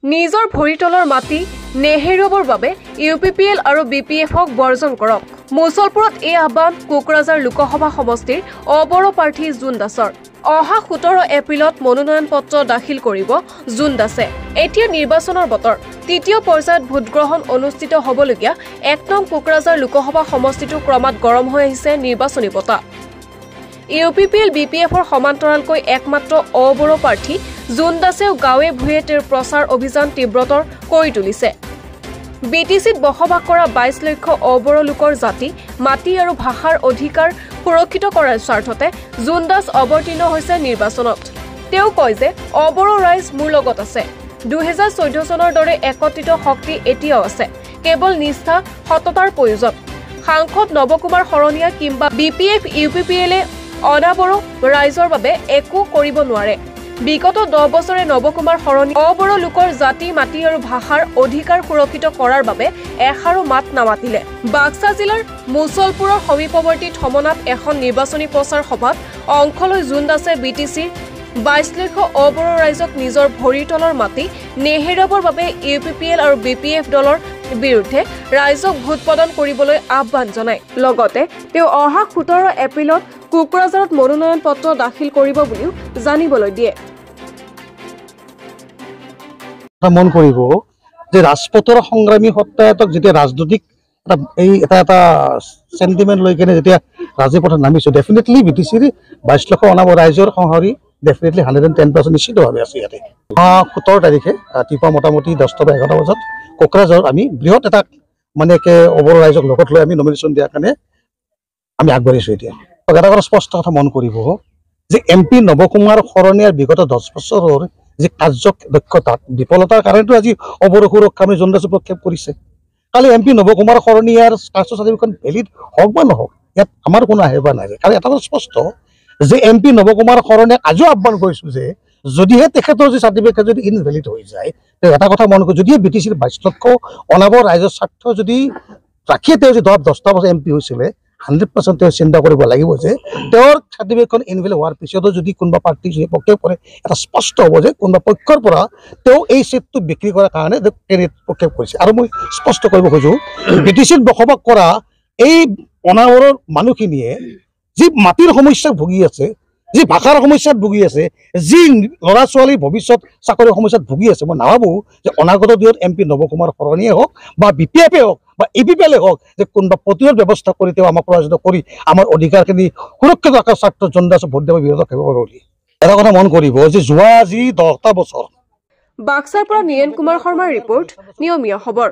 নিজৰ ভৰিতলৰ মাটি নেহেৰুৱাবৰ বাবে ইউপিপিএল আৰু বিপিএফক বৰ্জন কৰক। মুছলপুৰত এই আহ্বান কোকৰাঝাৰ লোকসভা সমষ্টিৰ অবৰ প্ৰাৰ্থী জোন দাসৰ। অহা 17 এপ্ৰিলত মনোনয়ন পত্ৰ দাখিল কৰিব জোন দাসে। এতিয়া নিৰ্বাচনৰ বতৰ। তৃতীয় পৰ্যায়ত ভোটগ্ৰহণ অনুষ্ঠিত হ'বলগীয়া 1 নং কোকৰাঝাৰ লোকসভা সমষ্টিটো ক্ৰমাৎ গৰম হৈ আহিছে নিৰ্বাচনী বতাহ। ইউপিপিএল বিপিএফৰ সমান্তৰালকৈ একমাত্ৰ অবৰ প্ৰাৰ্থী জোন দাসেও গাঁৱে ভূঞে তেওঁৰ প্ৰচাৰ অভিযান তীব্ৰতৰ কৰি তুলিছে। বিটিচিত বসবাস কৰা 22 লক্ষ অবৰ লোকৰ জাতি, মাটি আৰু ভাষাৰ অধিকাৰ সুৰক্ষিত কৰাৰ স্বাৰ্থতে জোন দাস অৱতীৰ্ণ হৈছে নিৰ্বাচনত। তেওঁ কয় যে অবৰ ৰাইজ মোৰ লগত আছে। 2014 চনৰ দৰে একত্ৰিত শক্তি এতিয়াও আছে। কেৱল নিষ্ঠা সততাৰ প্ৰয়োজন। সাংসদ নৱকুমাৰ শৰণীয়া কিংবা বিপিএফ ইউপিপিএলে অনাবৰ ৰাইজৰ বাবে একো কৰিব নোৱাৰে। বিগত 10 বছৰে নৱকুমাৰ শৰণীয়া অবৰ লোকৰ জাতি, মাটি আৰু ভাষাৰ অধিকাৰ সুৰক্ষিত কৰাৰ বাবে এষাৰো মাত নামাতিলে। বাক্সা জিলাৰ মুছলপুৰৰ সমীপৱৰ্তী থমনাত এখন নিৰ্বাচনী প্ৰচাৰ সভাত অংশ লৈ জোন দাসে বিটিচিৰ 22 লক্ষ অবৰ ৰাইজক নিজৰ ভৰিৰ তলৰ মাটি নেহেৰুৱাবৰ বাবে ইউপিপিএল আৰু বিপিএফ দলৰ বিৰুদ্ধে ৰাইজক ভোট প্ৰদান কৰিবলৈ আহ্বান জনায়। লগতে তেওঁ অহা 17 এপ্ৰিলত কোকৰাঝাৰত মনোনয়ন পত্ৰ দাখিল কৰিব বুলিও জানিবলৈ দিয়ে। মন কৰিব যে ৰাজপথৰ সংগ্ৰামী সত্তায়তক যেতিয়া ৰাজনৈতিক এটা চেণ্টিমেণ্ট লৈ কেনে যেতিয়া ৰাজপথত নামিছো, ডেফিনেটলি বিটিচিৰ 22 লক্ষ অনাবৰ ৰাইজৰ সংহৰি ডেফিনেটলি 110% নিশ্চিতভাৱে আছে। ইয়াতে 17 তাৰিখে ৰাতিপুৱা মোটামুটি 10টা বা 11টা বজাত কোকৰাঝাৰত আমি বৃহৎ এটা মানে অবৰ ৰাইজক লগত লৈ আমি নমিনেশ্যন দিয়াৰ কাৰণে আমি আগবাঢ়িছো। এতিয়া এটা কথা স্পষ্ট কথা মন কৰিব যে MP নৱকুমাৰ শৰণীয়াৰ বিগত 10 বছৰৰ যে কাৰ্যদক্ষতাত বিফলতাৰ কাৰণেতো আজি অবৰ সুৰক্ষা আমি জোন দাসে প্ৰক্ষেপ কৰিছে। কালি MP নৱকুমাৰ শৰণীয়াৰ কাষ্ট চাৰ্টিফিকেটখন ভেলিড হওক বা নহওক, ইয়াত আমাৰ কোনো আহেবা নাই। কাৰণ এটা কথা স্পষ্ট যে MP নৱকুমাৰ শৰণীয়াক আজিও আহ্বান কৰিছো যে যদিহে তেখেতৰ যে চাৰ্টিফিকেট যদি ইনভেলিড হৈ যায়, তেওঁ এটা কথা মন কৰিব, যদিহে বিটিচিৰ 22 লক্ষ অনাবৰ ৰাইজৰ স্বাৰ্থ যদি ৰাখিয়ে তেওঁ যে 10টা বছৰ MP হৈছিলে, 100% তেওঁ চিন্তা কৰিব লাগিব যে তেওঁৰ চাৰ্টিফিকেটখন ইনভেলিড হোৱাৰ পিছতো যদি কোনোবা পাৰ্টি যদি প্ৰক্ষেপ কৰে, এটা স্পষ্ট হ'ব যে কোনোবা পক্ষৰ পৰা তেওঁ এই চিটটো বিক্ৰী কৰাৰ কাৰণে প্ৰক্ষেপ কৰিছে। আৰু মই স্পষ্ট কৰিব খোজো, বিটিচিত বসবাস কৰা এই অনাবৰৰ মানুহখিনিয়ে যি মাটিৰ সমস্যাত ভুগি আছে, যি ভাষাৰ সমস্যাত ভুগি আছে, যি ল'ৰা ছোৱালীৰ ভৱিষ্যত চাকৰিৰ সমস্যাত ভুগি আছে, মই নাভাবোঁ যে অনাগত দিনত MP নৱকুমাৰ শৰণীয়ে হওক বা বিপিএফে হওক বা ইউপিপিএলে হওক যে কোনোবা প্ৰতিৰোধ ব্যৱস্থা কৰি তেওঁ আমাক পৰাজিত কৰি আমাৰ অধিকাৰখিনি সুৰক্ষিত ৰখাৰ স্বাৰ্থত জোন দাসক ভোট দিব বিৰোধ থাকিব বুলি এটা কথা মন কৰিব যে যোৱা যি 10টা বছৰ। বাক্সাৰ পৰা নীৰেণ কুমাৰ শৰ্মাৰ ৰিপৰ্ট, নিয়মীয়া খবৰ।